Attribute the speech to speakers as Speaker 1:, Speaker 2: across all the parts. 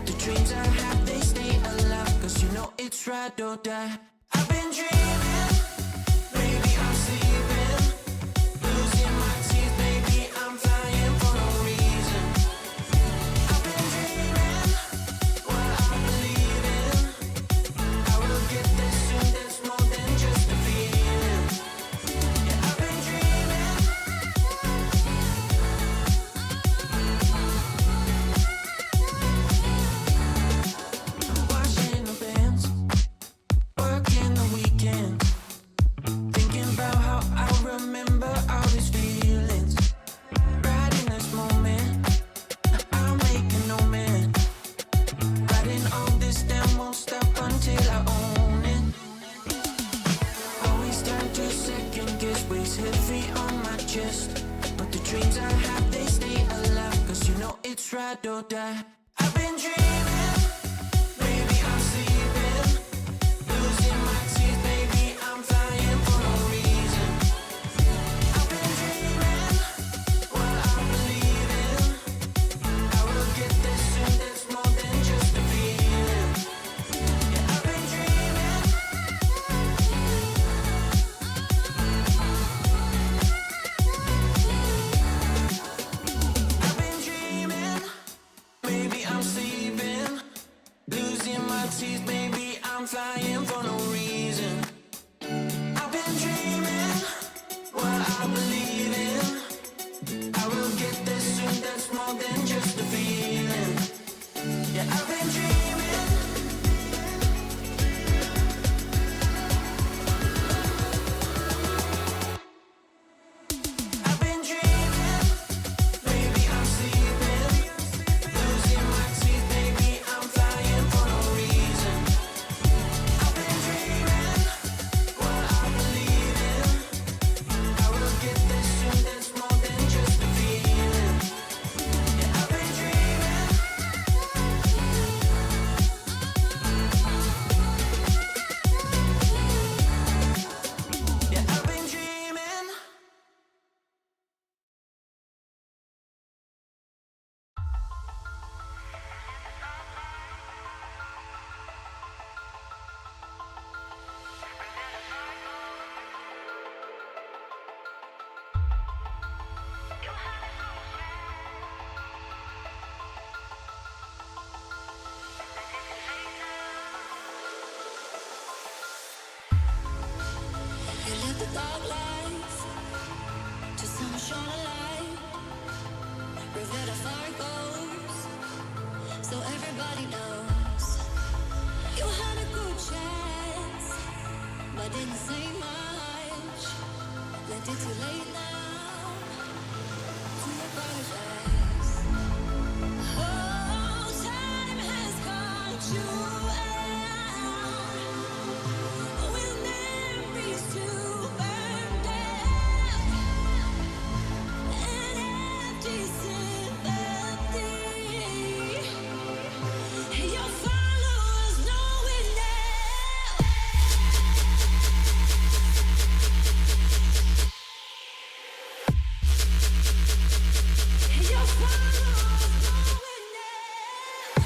Speaker 1: the dreams I have, they stay alive. Cause you know it's ride or die. I've been dreaming, maybe I'm sleeping, losing my teeth, maybe I'm flying for no reason. I've been dreaming, what I believe in. I will get there soon, there's more than just a feeling. Yeah, I've been dreaming. Watching the bands, working the weekends, thinking about how I remember all these feelings. Right in this moment, I'm making no man. Writing all this down, won't stop until I own it. Always turn to second guess, weighs heavy on my chest. But the dreams I have, they stay alive. Cause you know it's ride or die. I've been dreaming, maybe I'm sleeping, losing my teeth, maybe I'm flying for no reason. I've been dreaming, what I believe in. I will get there soon, there's more than just a feeling. Yeah, I've been dreaming. I've been dreaming, maybe I'm sleeping, losing my teeth, maybe I'm flying for no reason. I've been dreaming, what I believe in. I will get there soon, that's more than just a feeling. Yeah, I've been dreaming. I've been dreaming, maybe I'm sleeping, losing my teeth, maybe I'm flying for no reason. I've been dreaming, what I believe in. I will get there soon, there's more than just a feeling. Yeah, I've been dreaming. Yeah, I've been dreaming.
Speaker 2: You live the dark life till someone shone a light. Reveal how far it goes, so everybody knows. You had a good chance, but didn't say much. Left it too late now to your brother face. Oh, time has caught you out. With memories to burn down and empty sympathy. Your followers know it now. Your followers know it now.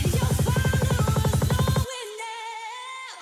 Speaker 2: Your followers know it now.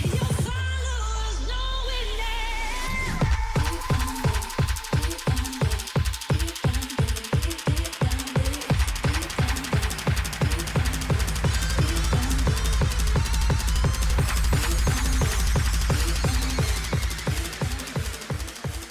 Speaker 2: Your followers know it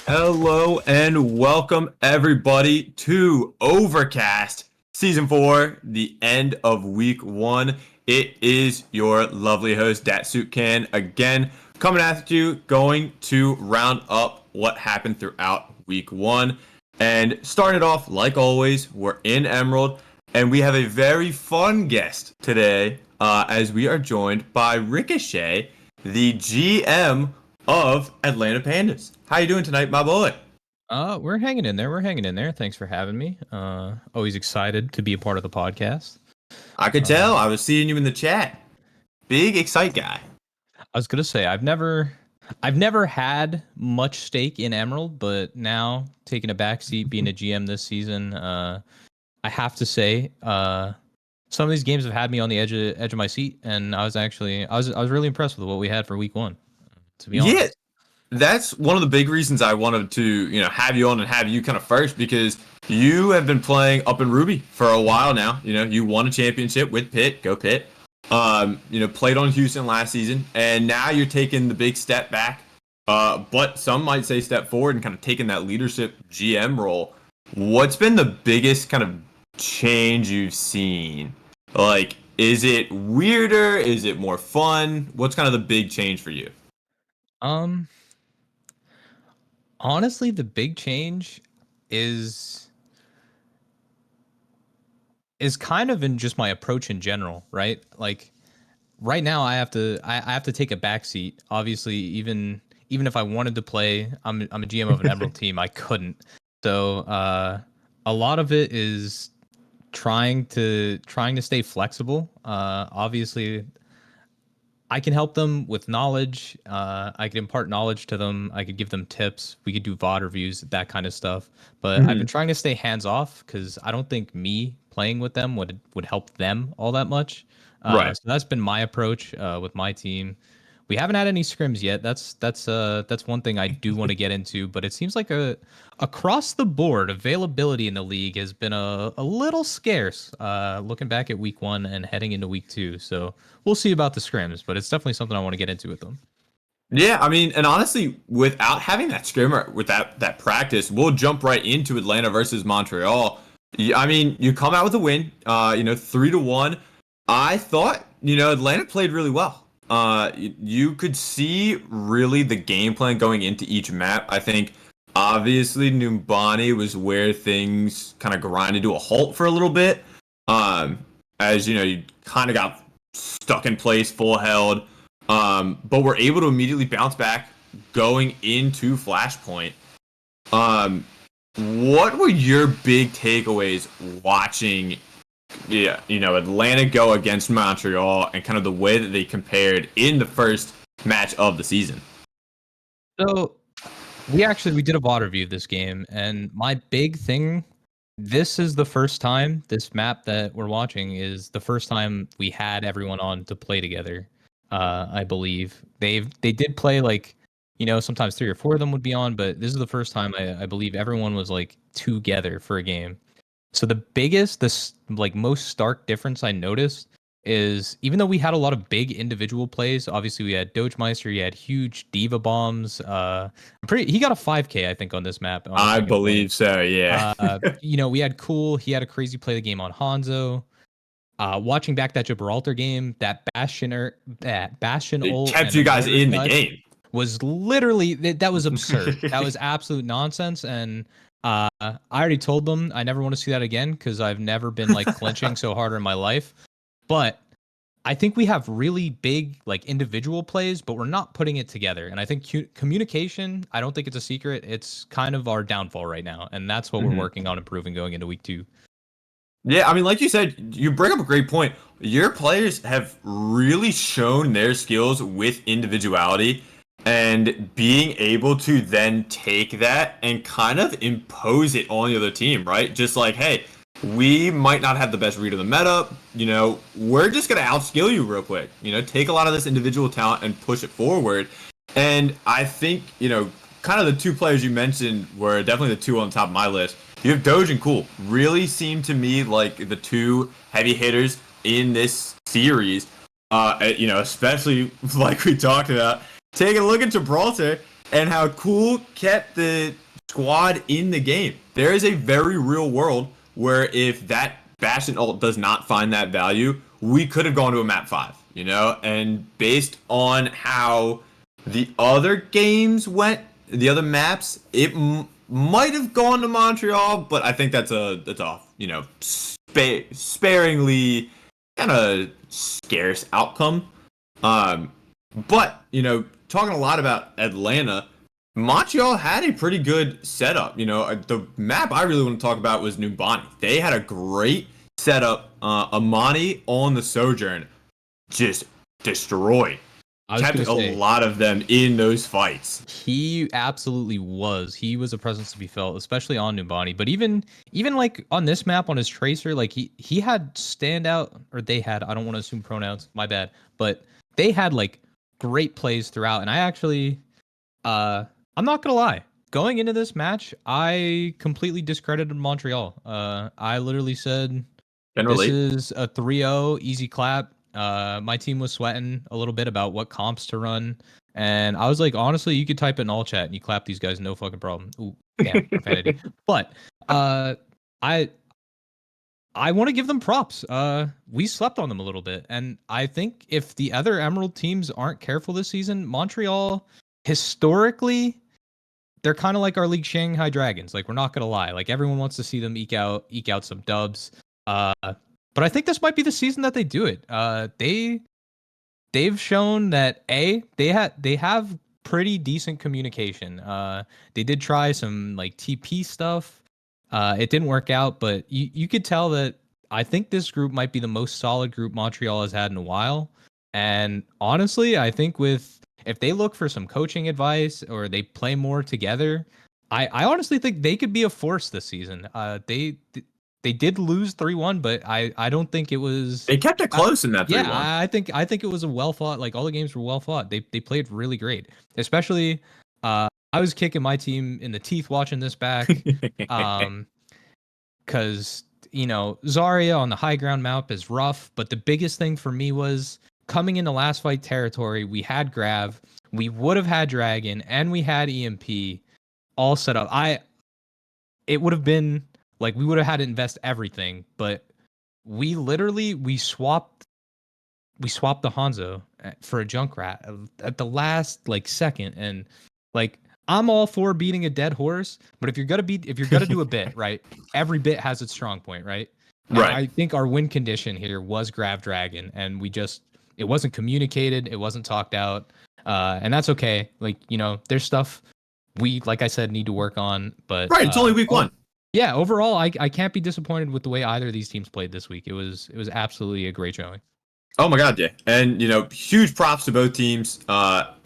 Speaker 3: Hello and welcome everybody to Overcast. Season 4, the end of week 1. It is your lovely host, Datsukan, again, coming at you, going to round up what happened throughout week 1. And starting it off, like always, we're in Emerald, and we have a very fun guest today, as we are joined by Ricochet, the GM of Atlanta Pandas. How you doing tonight, my boy?
Speaker 4: We're hanging in there. We're hanging in there. Thanks for having me. Always excited to be a part of the podcast.
Speaker 3: I could tell. I was seeing you in the chat. Big excite guy.
Speaker 4: I was gonna say I've never had much stake in Emerald, but now taking a backseat, being a GM this season, I have to say, some of these games have had me on the edge of my seat, and I was really impressed with what we had for week 1. To be
Speaker 3: Yeah,
Speaker 4: honest.
Speaker 3: that's one of the big reasons I wanted to, have you on and have you kind of first because you have been playing up in Ruby for a while now. You won a championship with Pitt, go Pitt. Played on Houston last season, and now you're taking the big step back. But some might say step forward and kind of taking that leadership GM role. What's been the biggest kind of change you've seen? Like, is it weirder? Is it more fun? What's kind of the big change for you?
Speaker 4: Um, Honestly, the big change is is kind of in just my approach in general, right? Like right now I have to take a back seat. Obviously, even if I wanted to play, I'm a GM of an Emerald team, I couldn't. So a lot of it is trying to stay flexible. Obviously I can help them with knowledge. I could impart knowledge to them. I could give them tips. We could do VOD reviews, that kind of stuff. But I've been trying to stay hands off because I don't think me playing with them would help them all that much.
Speaker 3: Right.
Speaker 4: So that's been my approach with my team. We haven't had any scrims yet. That's one thing I do want to get into. But it seems like across the board availability in the league has been a little scarce. Looking back at week 1 and heading into week 2, so we'll see about the scrims. But it's definitely something I want to get into with them.
Speaker 3: Yeah, I mean, and honestly, without having that scrimmer, with that practice, we'll jump right into Atlanta versus Montreal. I mean, you come out with a win, 3-1. I thought, Atlanta played really well. You could see really the game plan going into each map. I think obviously Numbani was where things kind of grinded to a halt for a little bit. As you kind of got stuck in place, full held. But we're able to immediately bounce back going into Flashpoint. What were your big takeaways watching Atlanta go against Montreal and kind of the way that they compared in the first match of the season?
Speaker 4: So we did a VOD review of this game, and my big thing, this is the first time this map that we're watching is the first time we had everyone on to play together. I believe they did play like sometimes 3 or 4 of them would be on, but this is the first time I believe everyone was like together for a game. So this like most stark difference I noticed is even though we had a lot of big individual plays, obviously we had Dogemeister, he had huge diva bombs. He got a 5K I think on this map. On
Speaker 3: I
Speaker 4: second play.
Speaker 3: believe so, yeah.
Speaker 4: We had Cool. He had a crazy play the game on Hanzo. Watching back that Gibraltar game, that Bastion
Speaker 3: It
Speaker 4: ult
Speaker 3: kept
Speaker 4: and
Speaker 3: you guys
Speaker 4: Mortar
Speaker 3: in the
Speaker 4: Touch
Speaker 3: game.
Speaker 4: was literally that was absurd. That was absolute nonsense. And I already told them I never want to see that again because I've never been like clinching so hard in my life. But I think we have really big like individual plays, but we're not putting it together. And I think communication, I don't think it's a secret. It's kind of our downfall right now, and that's what we're working on improving going into week 2.
Speaker 3: Yeah, I mean, like you said, you bring up a great point. Your players have really shown their skills with individuality and being able to then take that and kind of impose it on the other team, right? Just like, hey, we might not have the best read of the meta, we're just going to outskill you real quick, take a lot of this individual talent and push it forward. And I think, kind of the 2 players you mentioned were definitely the 2 on top of my list. You have Doge and Cool. Really seem to me like the 2 heavy hitters in this series. Especially like we talked about. Take a look at Gibraltar and how Cool kept the squad in the game. There is a very real world where if that Bastion ult does not find that value, we could have gone to a map 5, you know? And based on how the other games went, the other maps, it might have gone to Montreal, but I think that's a you know, sparingly kind of scarce outcome. Um, but, you know, talking a lot about Atlanta, Montreal had a pretty good setup. You know, the map I really want to talk about was Numbani. They had a great setup. Amani on the Sojourn just destroyed.
Speaker 4: I was
Speaker 3: Kept
Speaker 4: gonna
Speaker 3: a
Speaker 4: say
Speaker 3: lot of them in those fights.
Speaker 4: he absolutely was. He was a presence to be felt, especially on Numbani. But even like on this map on his tracer, like he had standout, or they had. I don't want to assume pronouns. My bad. But they had like great plays throughout, and I actually I'm not gonna lie. Going into this match, I completely discredited Montreal. I literally said
Speaker 3: Can
Speaker 4: this
Speaker 3: relate.
Speaker 4: is a 3-0 easy clap. My team was sweating a little bit about what comps to run, and I was like, honestly, you could type it in all chat and you clap these guys, no fucking problem. Ooh, damn, profanity. But I I want to give them props. We slept on them a little bit, and I think if the other Emerald teams aren't careful this season, Montreal historically they're kind of like our league Shanghai Dragons. Like we're not gonna lie, like everyone wants to see them eke out some dubs. But I think this might be the season that they do it. They've shown that they have pretty decent communication. They did try some like TP stuff. It didn't work out, but you could tell that I think this group might be the most solid group Montreal has had in a while. And honestly, I think with if they look for some coaching advice or they play more together, I honestly think they could be a force this season. They did lose 3-1, but I don't think it was
Speaker 3: They kept it close in that
Speaker 4: yeah,
Speaker 3: 3-1.
Speaker 4: I think it was a well fought. Like all the games were well fought. They played really great. Especially, I was kicking my team in the teeth watching this back, because you know Zarya on the high ground map is rough. But the biggest thing for me was coming into last fight territory. We had Grav, we would have had Dragon, and we had EMP all set up. It would have been like we would have had to invest everything, but we literally we swapped the Hanzo for a Junkrat at the last like second, and like I'm all for beating a dead horse, but if you're gonna do a bit right, every bit has its strong point, right? And
Speaker 3: Right.
Speaker 4: I think our win condition here was Grav Dragon, and it wasn't communicated, it wasn't talked out, and that's okay. Like you know, there's stuff we like I said need to work on, but
Speaker 3: Right. It's only week
Speaker 4: oh,
Speaker 3: 1.
Speaker 4: yeah, overall I can't be disappointed with the way either of these teams played this week. It was absolutely a great showing.
Speaker 3: Oh my God, yeah. And, you know, huge props to both teams.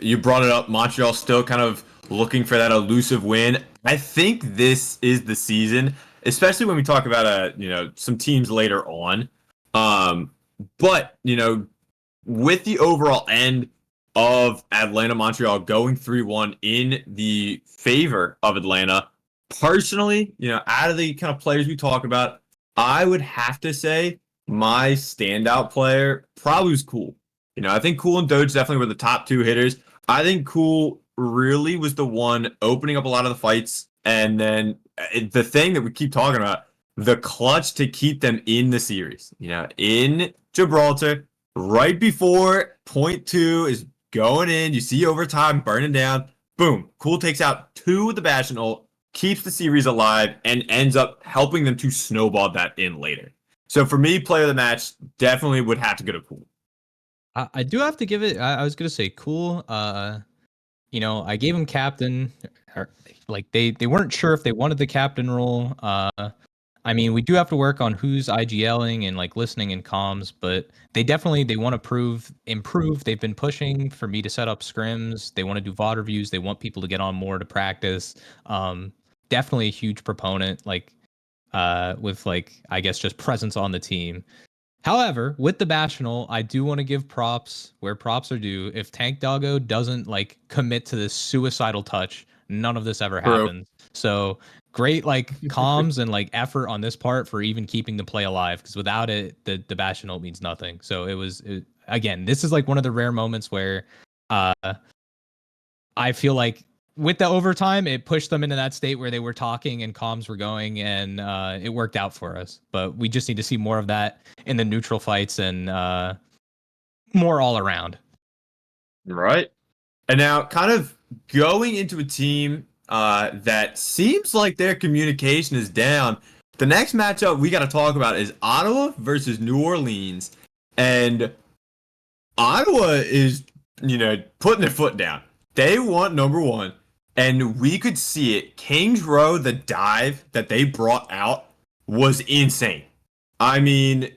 Speaker 3: You brought it up. Montreal still kind of looking for that elusive win. I think this is the season, especially when we talk about, you know, some teams later on. Um, but, you know, with the overall end of Atlanta Montreal going 3-1 in the favor of Atlanta, personally, you know, out of the kind of players we talk about, I would have to say my standout player probably was Cool. You know, I think Cool and Doge definitely were the top 2 hitters. I think Cool really was the one opening up a lot of the fights. And then the thing that we keep talking about, the clutch to keep them in the series. You know, in Gibraltar, right before point 2 is going in, you see overtime burning down. Boom. Cool takes out 2 of the Bastion ult, keeps the series alive, and ends up helping them to snowball that in later. So for me, player of the match definitely would have to go to Cool.
Speaker 4: I do have to give it. I was gonna say Cool. You know, I gave him captain. Or, like they weren't sure if they wanted the captain role. I mean, we do have to work on who's IGLing and like listening in comms, but they want to improve. They've been pushing for me to set up scrims. They want to do VOD reviews. They want people to get on more to practice. Definitely a huge proponent. Like with like I guess just presence on the team. However, with the Bastional, I do want to give props where props are due. If Tank Doggo doesn't like commit to this suicidal touch, none of this ever
Speaker 3: True.
Speaker 4: happens. So great like comms and like effort on this part for even keeping the play alive, because without it, the Bastional means nothing. So again, this is like one of the rare moments where I feel like with the overtime, it pushed them into that state where they were talking and comms were going, and it worked out for us. But we just need to see more of that in the neutral fights and more all around.
Speaker 3: Right. And now, kind of going into a team that seems like their communication is down. The next matchup we got to talk about is Ottawa versus New Orleans. And Ottawa is, putting their foot down. They want number one. And we could see it. Kings Row, the dive that they brought out was insane. I mean,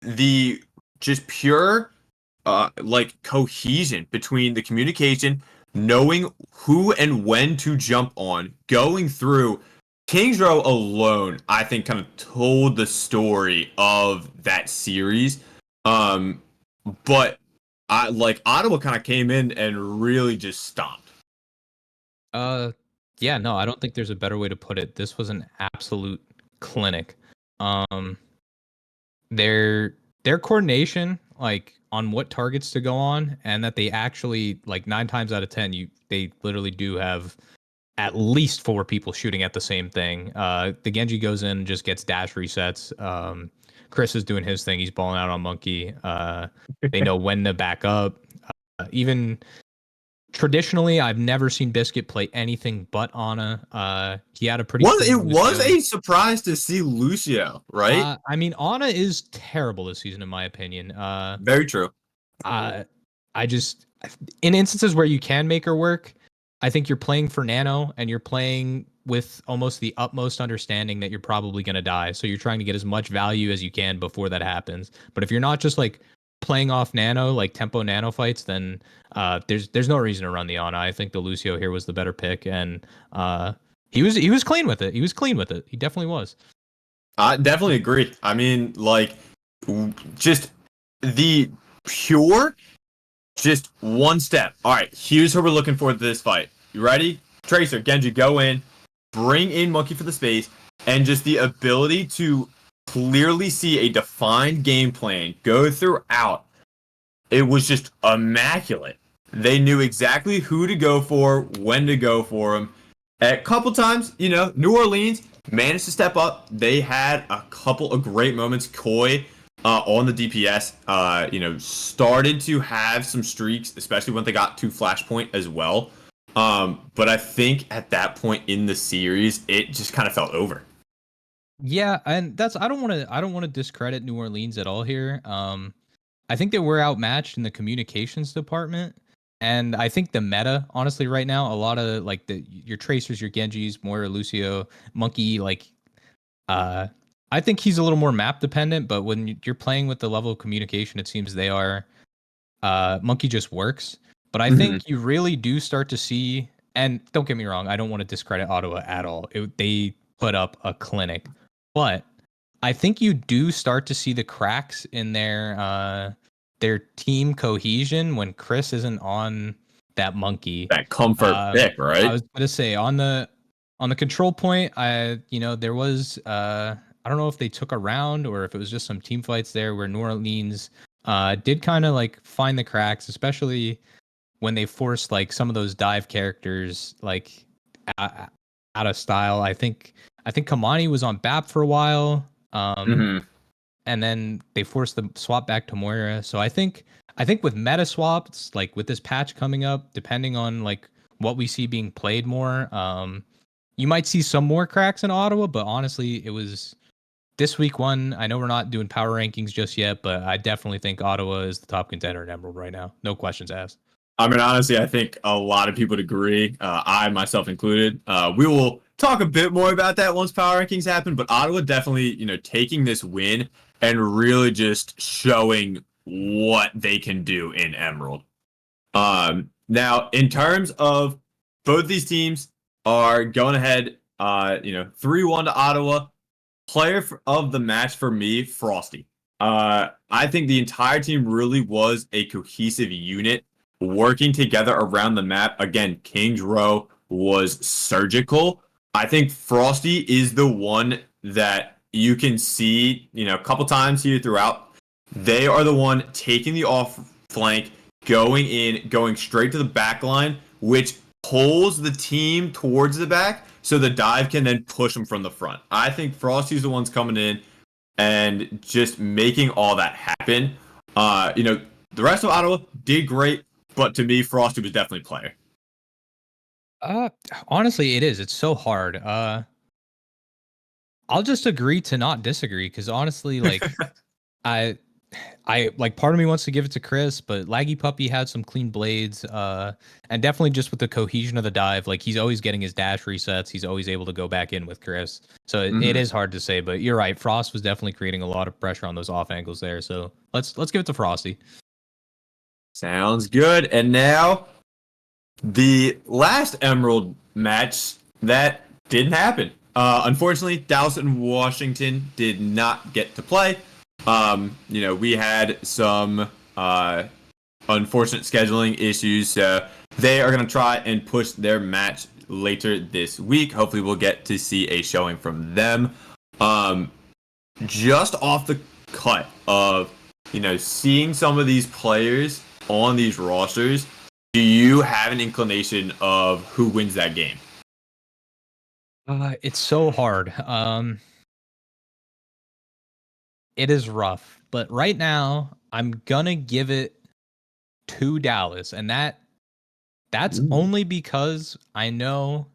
Speaker 3: the just pure cohesion between the communication, knowing who and when to jump on, going through. Kings Row alone, I think, kind of told the story of that series. But Ottawa kind of came in and really just stomped.
Speaker 4: Yeah, no, I don't think there's a better way to put it. This was an absolute clinic. Their coordination, like on what targets to go on, and that they actually, like 9 times out of 10, they literally do have at least 4 people shooting at the same thing. The Genji goes in and just gets dash resets. Chris is doing his thing. He's balling out on Monkey. They know when to back up. Even traditionally, I've never seen Biscuit play anything but Ana. He had a pretty.
Speaker 3: It was a surprise to see Lucio, right?
Speaker 4: I mean, Ana is terrible this season, in my opinion.
Speaker 3: Very true.
Speaker 4: I just, in instances where you can make her work, I think you're playing for Nano and you're playing with almost the utmost understanding that you're probably going to die. So you're trying to get as much value as you can before that happens. But if you're not just like playing off Nano, like tempo Nano fights, then there's no reason to run the Ana. I think the Lucio here was the better pick, and he was clean with it. He was clean with it. He definitely was.
Speaker 3: I definitely agree. I mean, just the pure, just one step. All right, here's who we're looking for this fight. You ready? Tracer, Genji, go in, bring in Monkey for the space, and just the ability to clearly see a defined game plan go throughout. It was just immaculate. They knew exactly who to go for, when to go for them. A couple times, New Orleans managed to step up. They had a couple of great moments. Koi on the DPS, started to have some streaks, especially when they got to Flashpoint as well. But I think at that point in the series, it just kind of felt over.
Speaker 4: Yeah, and I don't want to discredit New Orleans at all here. I think that we're outmatched in the communications department, and I think the meta, honestly, right now, a lot of like your Tracers, your Genjis, Moira, Lucio, Monkey, I think he's a little more map dependent. But when you're playing with the level of communication, it seems they are. Monkey just works, but I think you really do start to see. And don't get me wrong, I don't want to discredit Ottawa at all. They put up a clinic. But I think you do start to see the cracks in their team cohesion when Chris isn't on that Monkey.
Speaker 3: That comfort pick, right?
Speaker 4: I was going to say on the control point, there was I don't know if they took a round or if it was just some team fights there where New Orleans did kind of like find the cracks, especially when they forced like some of those dive characters like out of style. I think Kamani was on BAP for a while, and then they forced the swap back to Moira. So I think with meta swaps, like with this patch coming up, depending on like what we see being played more, you might see some more cracks in Ottawa. But honestly, it was this week one. I know we're not doing power rankings just yet, but I definitely think Ottawa is the top contender in Emerald right now. No questions asked.
Speaker 3: I mean, honestly, I think a lot of people would agree, I myself included. We will talk a bit more about that once power rankings happen, but Ottawa definitely, taking this win and really just showing what they can do in Emerald. Now, in terms of both these teams are going ahead, 3-1 to Ottawa. Player of the match for me, Frosty. I think the entire team really was a cohesive unit working together around the map. Again, Kings Row was surgical. I think Frosty is the one that you can see, a couple times here throughout. They are the one taking the off flank, going in, going straight to the back line, which pulls the team towards the back so the dive can then push them from the front. I think Frosty's the ones coming in and just making all that happen. The rest of Ottawa did great, but to me, Frosty was definitely player.
Speaker 4: Uh, Honestly, it is. It's so hard. I'll just agree to not disagree because honestly, like, I, I like part of me wants to give it to Chris, but Laggy Puppy had some clean blades. And definitely just with the cohesion of the dive, like he's always getting his dash resets. He's always able to go back in with Chris. So it is hard to say, but you're right. Frost was definitely creating a lot of pressure on those off angles there. So let's give it to Frosty.
Speaker 3: Sounds good. And now the last Emerald match that didn't happen. Unfortunately, Dallas and Washington did not get to play. We had some unfortunate scheduling issues. So they are going to try and push their match later this week. Hopefully, we'll get to see a showing from them. Just off the cut of, seeing some of these players on these rosters, do you have an inclination of who wins that game?
Speaker 4: It's so hard. It is rough, but right now I'm gonna give it to Dallas, and that's only because I know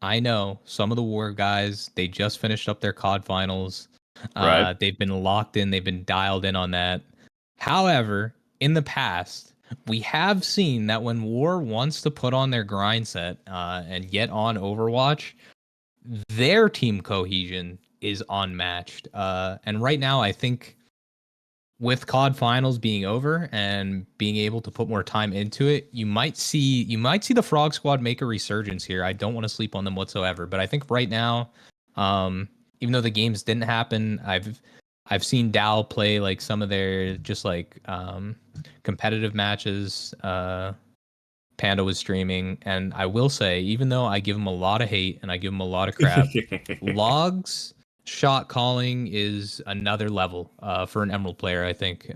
Speaker 4: some of the War guys, they just finished up their COD finals.
Speaker 3: Right.
Speaker 4: They've been locked in, they've been dialed in on that. However, in the past, we have seen that when War wants to put on their grind set and get on Overwatch, their team cohesion is unmatched. And right now, I think with COD finals being over and being able to put more time into it, you might see the Frog Squad make a resurgence here. I don't want to sleep on them whatsoever, but I think right now, even though the games didn't happen, I've seen Dow play like some of their just like competitive matches. Panda was streaming, and I will say, even though I give him a lot of hate and I give him a lot of crap, Logs shot calling is another level for an Emerald player. I think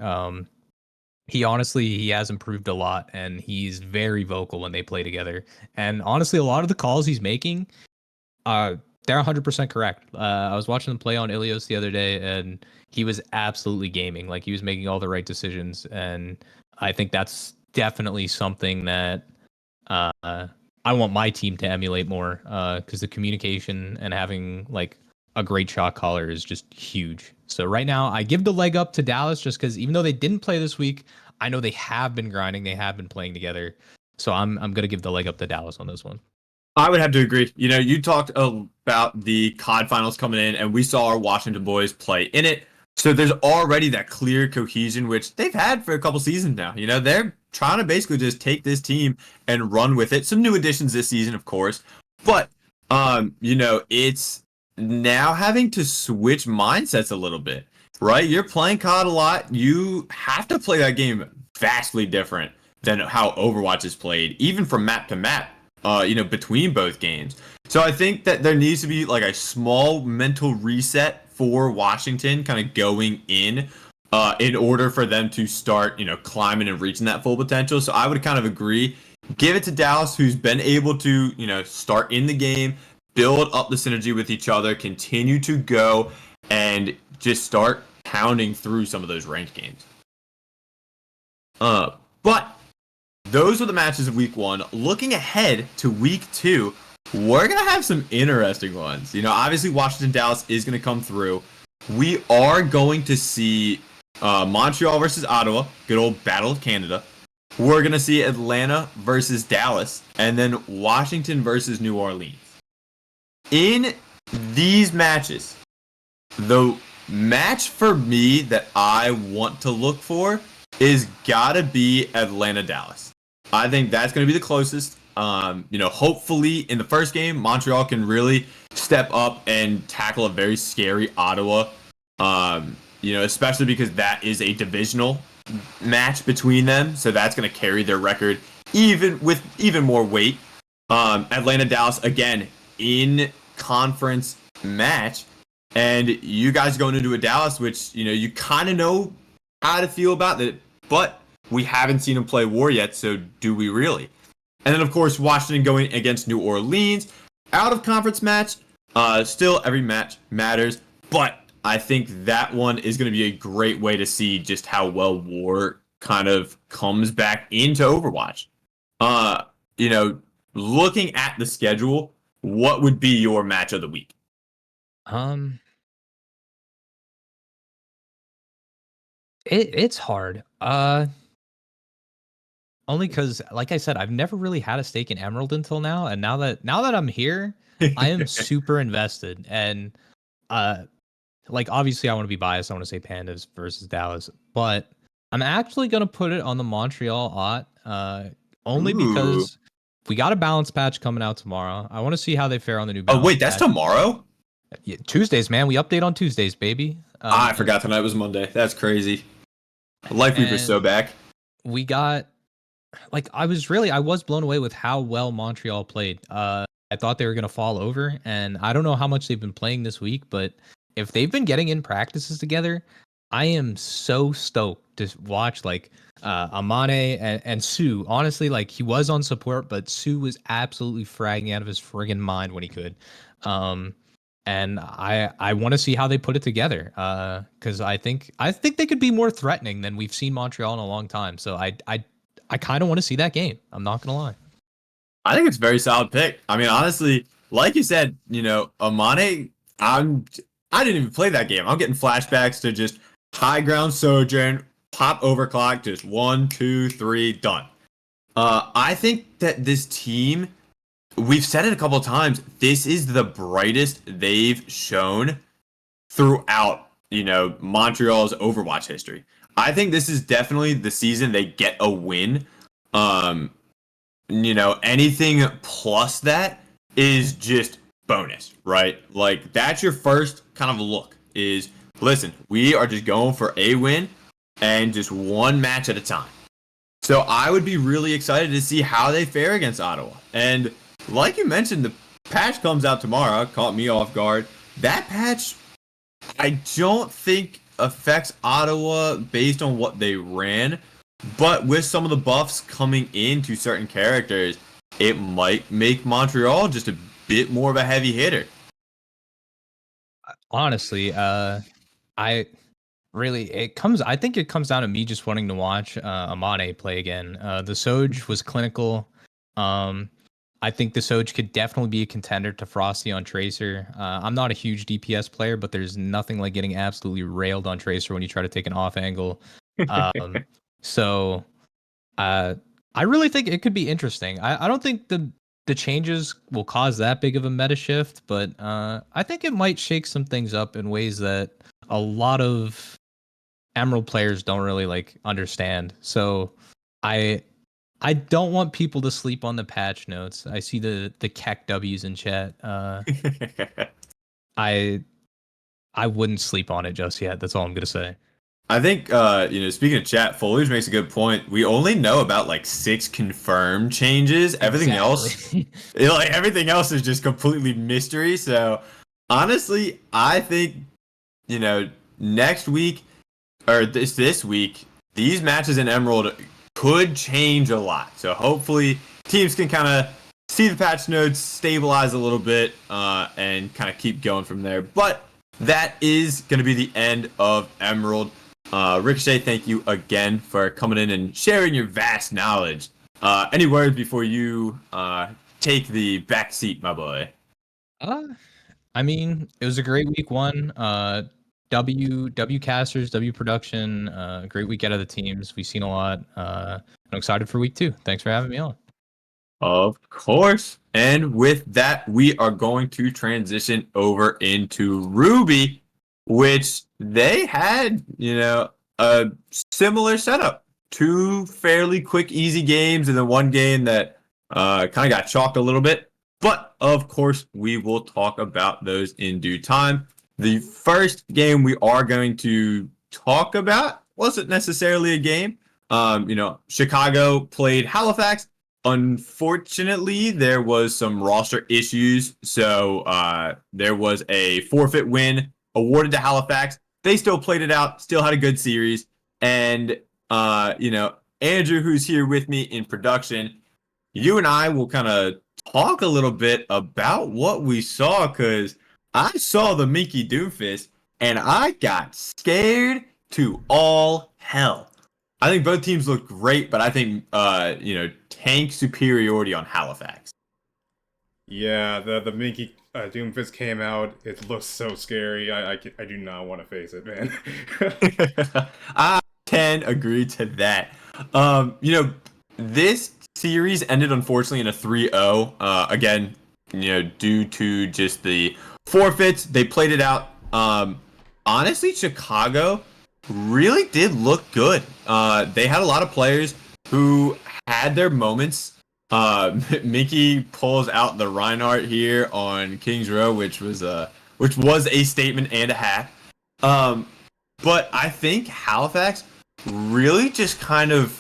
Speaker 4: he has improved a lot, and he's very vocal when they play together. And honestly, a lot of the calls he's making, they're 100% correct. I was watching him play on Ilios the other day, and he was absolutely gaming. Like, he was making all the right decisions, and I think that's definitely something that I want my team to emulate more, because the communication and having like a great shot caller is just huge. So right now, I give the leg up to Dallas just because even though they didn't play this week, I know they have been grinding, they have been playing together. So I'm gonna give the leg up to Dallas on this one.
Speaker 3: I would have to agree. You talked about the COD finals coming in, and we saw our Washington boys play in it. So there's already that clear cohesion, which they've had for a couple seasons now. They're trying to basically just take this team and run with it. Some new additions this season, of course. But, it's now having to switch mindsets a little bit, right? You're playing COD a lot. You have to play that game vastly different than how Overwatch is played, even from map to map. Between both games. So I think that there needs to be like a small mental reset for Washington kind of going in order for them to start, climbing and reaching that full potential. So I would kind of agree. Give it to Dallas, who's been able to, start in the game, build up the synergy with each other, continue to go, and just start pounding through some of those ranked games. But those were the matches of week 1. Looking ahead to week 2, we're going to have some interesting ones. Obviously Washington Dallas is going to come through. We are going to see Montreal versus Ottawa, good old Battle of Canada. We're going to see Atlanta versus Dallas, and then Washington versus New Orleans. In these matches, the match for me that I want to look for is got to be Atlanta Dallas. I think that's going to be the closest. Hopefully in the first game, Montreal can really step up and tackle a very scary Ottawa. Especially because that is a divisional match between them. So that's going to carry their record even more weight. Atlanta Dallas, again, in conference match. And you guys going into a Dallas, which, you kind of know how to feel about it. But we haven't seen him play War yet, so do we really? And then, of course, Washington going against New Orleans. Out of conference match. Still, every match matters. But I think that one is going to be a great way to see just how well War kind of comes back into Overwatch. Uh, you know, looking at the schedule, what would be your match of the week?
Speaker 4: Um, it's hard. Only because, like I said, I've never really had a stake in Emerald until now, and now that I'm here, I am super invested. And uh, like obviously, I want to be biased. I want to say Pandas versus Dallas, but I'm actually gonna put it on the Montreal Ot. Only
Speaker 3: Ooh.
Speaker 4: because we got a balance patch coming out tomorrow. I want to see how they fare on the new
Speaker 3: Oh,
Speaker 4: balance
Speaker 3: wait, that's
Speaker 4: patch.
Speaker 3: tomorrow?
Speaker 4: Yeah, Tuesdays, man. We update on Tuesdays, baby.
Speaker 3: I forgot tonight was Monday. That's crazy. Life Weaver's so
Speaker 4: And
Speaker 3: back.
Speaker 4: we got like I was blown away with how well Montreal played. I thought they were gonna fall over, and I don't know how much they've been playing this week, but if they've been getting in practices together, I am so stoked to watch like Amane and Sue. Honestly, like he was on support, but Sue was absolutely fragging out of his friggin' mind when he could. Um, and I want to see how they put it together. Because I think they could be more threatening than we've seen Montreal in a long time. So I kind of want to see that game. I'm not gonna lie.
Speaker 3: I think it's a very solid pick. I mean, honestly, like you said, Amane, I didn't even play that game. I'm getting flashbacks to just high ground sojourn, pop overclock, just 1, 2, 3, done. I think that this team, we've said it a couple of times, this is the brightest they've shown throughout, Montreal's Overwatch history. I think this is definitely the season they get a win. Um, anything plus that is just bonus, right? Like that's your first kind of look is listen, we are just going for a win and just one match at a time. So I would be really excited to see how they fare against Ottawa. And like you mentioned, the patch comes out tomorrow, caught me off guard. That patch I don't think affects Ottawa based on what they ran, but with some of the buffs coming into certain characters, it might make Montreal just a bit more of a heavy hitter.
Speaker 4: Honestly, I I think it comes down to me just wanting to watch Amane play again. The Soj was clinical. Um, I think the Soj could definitely be a contender to Frosty on Tracer. I'm not a huge DPS player, but there's nothing like getting absolutely railed on Tracer when you try to take an off angle. Um, so uh, I really think it could be interesting. I don't think the changes will cause that big of a meta shift, but I think it might shake some things up in ways that a lot of Emerald players don't really like understand. So I I don't want people to sleep on the patch notes. I see the Keck W's in chat. I I wouldn't sleep on it just yet. That's all I'm gonna say.
Speaker 3: I think speaking of chat, Foliage makes a good point. We only know about like 6 confirmed changes.
Speaker 4: Exactly.
Speaker 3: Everything else is just completely mystery. So honestly, I think, next week or this week, these matches in Emerald could change a lot. So hopefully teams can kind of see the patch notes stabilize a little bit and kind of keep going from there. But that is going to be the end of Emerald. Ricochet, thank you again for coming in and sharing your vast knowledge. Any words before you take the back seat, my boy?
Speaker 4: Uh, I mean, it was a great week one. W casters, W production, great week out of the teams. We've seen a lot. I'm excited for week two. Thanks for having me on.
Speaker 3: Of course. And with that, we are going to transition over into Ruby, which they had, a similar setup. 2 fairly quick, easy games, and then one game that kind of got chalked a little bit. But of course, we will talk about those in due time. The first game we are going to talk about wasn't necessarily a game. Chicago played Halifax. Unfortunately, there was some roster issues, so there was a forfeit win awarded to Halifax. They still played it out, still had a good series, and Andrew, who's here with me in production, you and I will kind of talk a little bit about what we saw, because I saw the Minky Doomfist and I got scared to all hell. I think both teams look great, but I think tank superiority on Halifax.
Speaker 5: Yeah, the Minky Doomfist came out. It looks so scary. I do not want to face it, man.
Speaker 3: I can agree to that. This series ended unfortunately in a 3-0. Again, due to just the forfeits. They played it out. Honestly, Chicago really did look good. They had a lot of players who had their moments. Mickey pulls out the Reinhardt here on Kings Row, which was a statement and a half. But I think Halifax really just kind of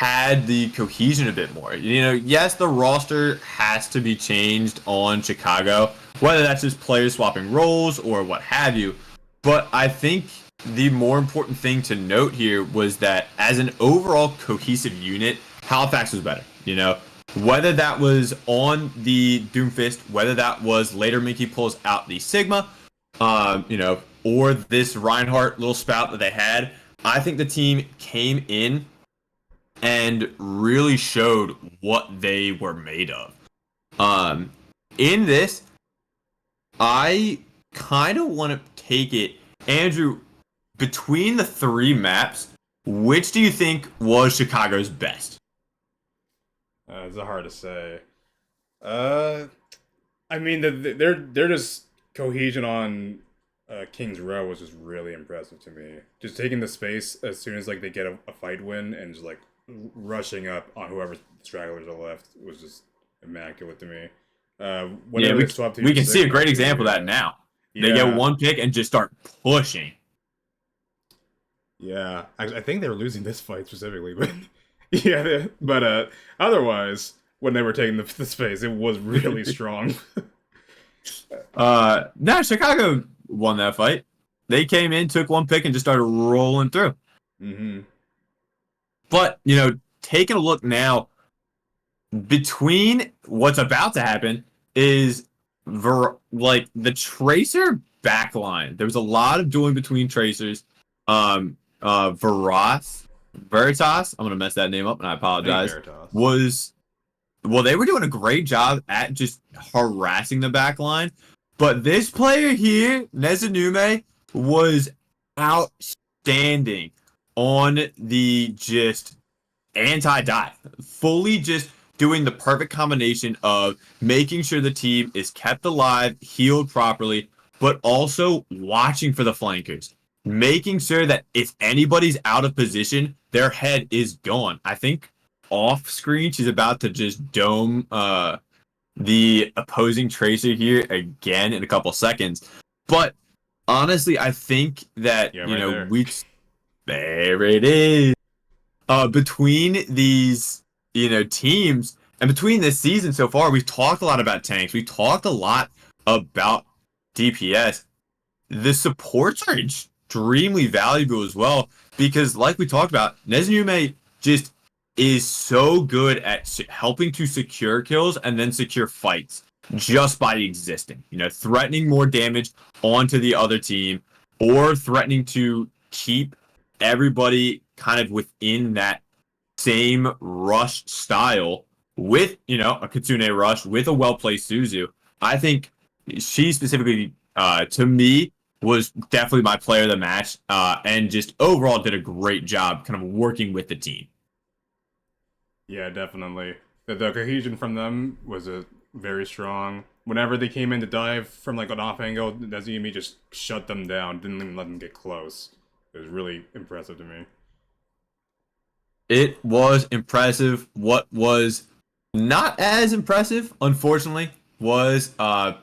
Speaker 3: had the cohesion a bit more. Yes, the roster has to be changed on Chicago, whether that's just players swapping roles or what have you. But I think the more important thing to note here was that as an overall cohesive unit, Halifax was better. Whether that was on the Doomfist, whether that was later Mickey pulls out the Sigma, or this Reinhardt little spout that they had, I think the team came in and really showed what they were made of. In this, I kind of want to take it, Andrew, between the three maps, which do you think was Chicago's best?
Speaker 5: It's hard to say. I mean, they're just cohesion on King's Row was just really impressive to me. Just taking the space as soon as they get a fight win and just rushing up on whoever stragglers are left was just immaculate to me.
Speaker 3: We can see a great example of that now. They get one pick and just start pushing.
Speaker 5: Yeah, I think they were losing this fight specifically, but otherwise, when they were taking the space, it was really strong.
Speaker 3: No, Chicago won that fight. They came in, took one pick, and just started rolling through.
Speaker 5: Mm-hmm.
Speaker 3: But, taking a look now, between what's about to happen is the Tracer backline. There was a lot of dueling between Tracers. Veritas, I'm gonna mess that name up, and I apologize. They were doing a great job at just harassing the backline, but this player here, Nezanume, was outstanding on the just anti-dive, fully just doing the perfect combination of making sure the team is kept alive, healed properly, but also watching for the flankers. Making sure that if anybody's out of position, their head is gone. I think off screen, she's about to just dome the opposing Tracer here again in a couple seconds. But honestly, I think that, there it is. Between these, teams and between this season so far, we've talked a lot about tanks. We talked a lot about DPS. The supports are extremely valuable as well, because like we talked about, Nezanume just is so good at helping to secure kills and then secure fights just by existing, threatening more damage onto the other team or threatening to keep everybody kind of within that same rush style with, a Kitsune rush with a well-placed Suzu. I think she specifically, to me, was definitely my player of the match, and just overall did a great job kind of working with the team.
Speaker 5: Yeah, definitely. The cohesion from them was very strong. Whenever they came in to dive from an off angle, Nezumi just shut them down, didn't even let them get close. It was really impressive to me.
Speaker 3: It was impressive. What was not as impressive, unfortunately, was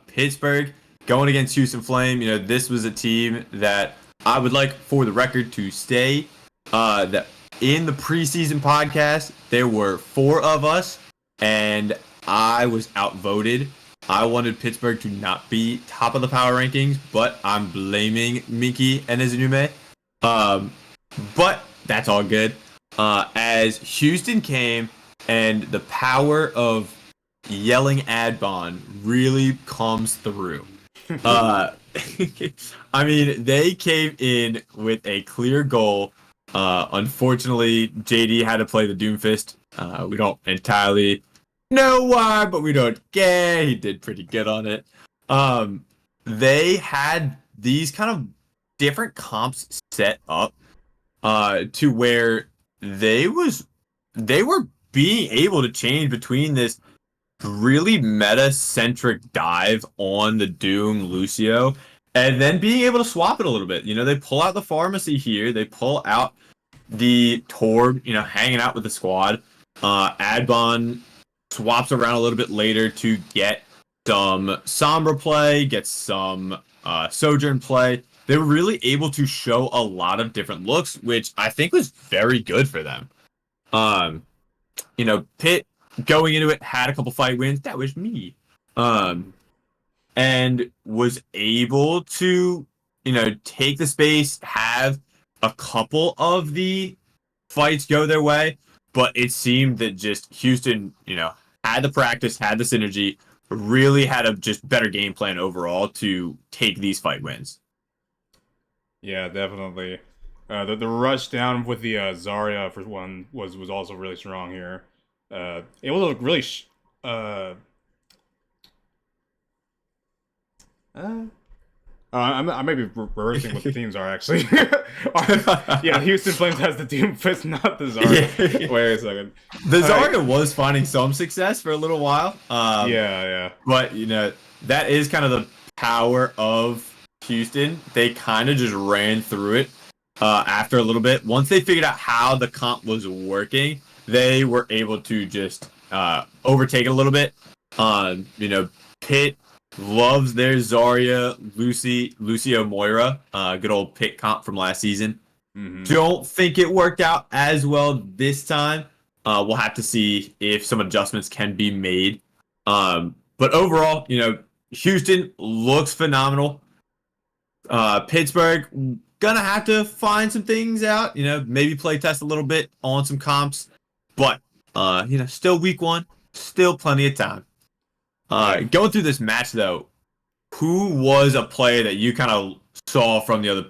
Speaker 3: Pittsburgh going against Houston Flame. This was a team that I would like for the record to stay that in the preseason podcast, there were 4 of us, and I was outvoted. I wanted Pittsburgh to not be top of the power rankings, but I'm blaming Minky and Nezanume. But that's all good. As Houston came and the power of yelling Adbon really comes through. Uh, I mean, they came in with a clear goal. Unfortunately, JD had to play the Doomfist. We don't entirely know why, but we don't care. He did pretty good on it. They had these kind of different comps set up to where they were being able to change between this really meta-centric dive on the Doom Lucio, and then being able to swap it a little bit. They pull out the pharmacy here, they pull out the Torb, hanging out with the squad. Adbon swaps around a little bit later to get some Sombra play, get some Sojourn play. They were really able to show a lot of different looks, which I think was very good for them. Um, Pitt going into it had a couple fight wins. That was me. And was able to, take the space, have a couple of the fights go their way, but it seemed that just Houston, had the practice, had the synergy, really had a just better game plan overall to take these fight wins.
Speaker 5: Yeah, definitely. The rush down with the Zarya for one was also really strong here. Able to really uh, I may be reversing what the teams are actually. Yeah, Houston Flames has the Doomfist, not the Zarya.
Speaker 3: Yeah.
Speaker 5: Wait a second.
Speaker 3: The Zarya was finding some success for a little while.
Speaker 5: Yeah.
Speaker 3: But, that is kind of the power of Houston. They kind of just ran through it after a little bit. Once they figured out how the comp was working, they were able to just overtake it a little bit. Pitt loves their Zarya, Lucio Moira, good old Pitt comp from last season.
Speaker 5: Mm-hmm.
Speaker 3: Don't think it worked out as well this time. We'll have to see if some adjustments can be made. But overall, Houston looks phenomenal. Pittsburgh gonna have to find some things out. Maybe play test a little bit on some comps, but still week one, still plenty of time. Going through this match though, who was a player that you kind of saw from the other,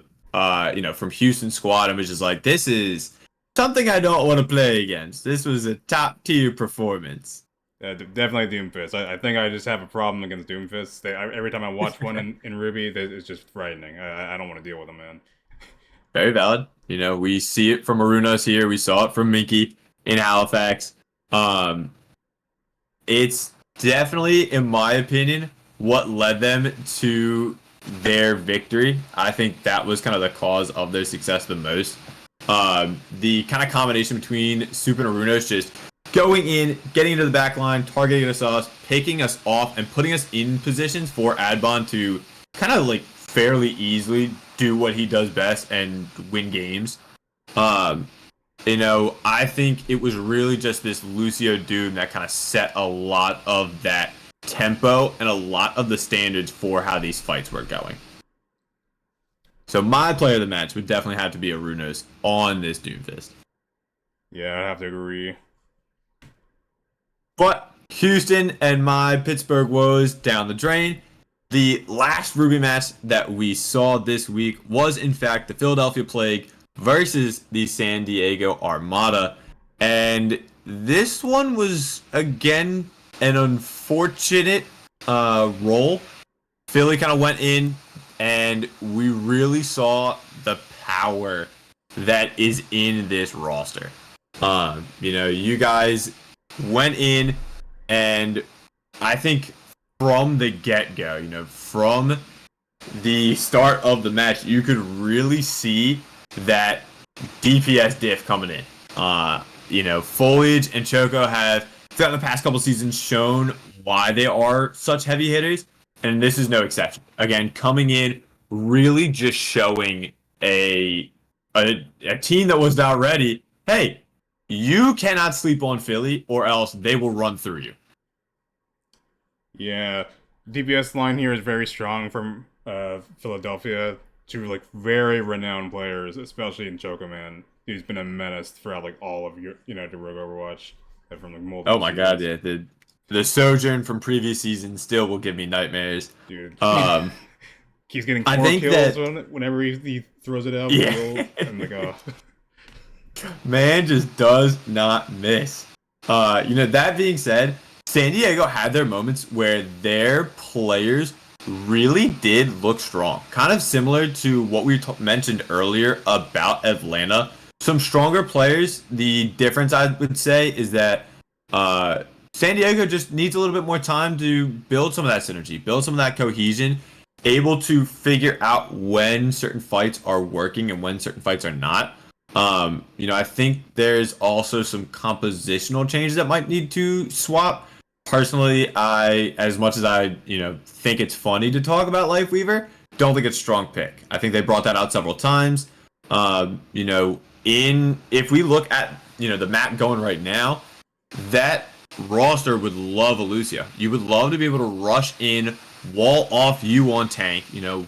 Speaker 3: from Houston squad and was just like, this is something I don't want to play against. This was a top tier performance.
Speaker 5: Definitely Doomfist. I think I just have a problem against Doomfist. Every time I watch one in Ruby, it's just frightening. I don't want to deal with them, man.
Speaker 3: Very valid. We see it from Arunas here. We saw it from Minky in Halifax. It's definitely, in my opinion, what led them to their victory. I think that was kind of the cause of their success the most. The kind of combination between Soup and Arunos just going in, getting into the back line, targeting us, picking us off, and putting us in positions for Adbon to kind of fairly easily do what he does best and win games. I think it was really just this Lucio Doom that kind of set a lot of that tempo and a lot of the standards for how these fights were going. So my player of the match would definitely have to be Arunos on this Doomfist.
Speaker 5: Yeah, I have to agree.
Speaker 3: But Houston and my Pittsburgh woes down the drain. The last Ruby match that we saw this week was, in fact, the Philadelphia Plague versus the San Diego Armada. And this one was, again, an unfortunate roll. Philly kind of went in, and we really saw the power that is in this roster. You guys went in, and I think from the get-go, from the start of the match, you could really see that DPS diff coming in. Foliage and Choco have, throughout the past couple seasons, shown why they are such heavy hitters, and this is no exception. Again, coming in, really just showing a team that was not ready. Hey, you cannot sleep on Philly, or else they will run through you.
Speaker 5: Yeah, DPS line here is very strong from Philadelphia. Two very renowned players, especially in Choco, man. He's been a menace throughout all of your the Rogue Overwatch. from like multiple.
Speaker 3: Oh my god,
Speaker 5: seasons.
Speaker 3: yeah. The Sojourn from previous seasons still will give me nightmares.
Speaker 5: Dude.
Speaker 3: Um,
Speaker 5: Keeps getting
Speaker 3: I
Speaker 5: 4
Speaker 3: think
Speaker 5: kills
Speaker 3: that
Speaker 5: whenever he throws it out for
Speaker 3: yeah,
Speaker 5: the ult. I'm like, oh.
Speaker 3: man just does not miss. That being said, San Diego had their moments where their players really did look strong. Kind of similar to what we mentioned earlier about Atlanta. Some stronger players. The difference I would say is that uh, San Diego just needs a little bit more time to build some of that synergy, build some of that cohesion, able to figure out when certain fights are working and when certain fights are not. I think there's also some compositional changes that might need to swap. Personally, as much as I, think it's funny to talk about Lifeweaver, don't think it's a strong pick. I think they brought that out several times. If we look at, the map going right now, that roster would love a Lucio. You would love to be able to rush in, wall off you on tank,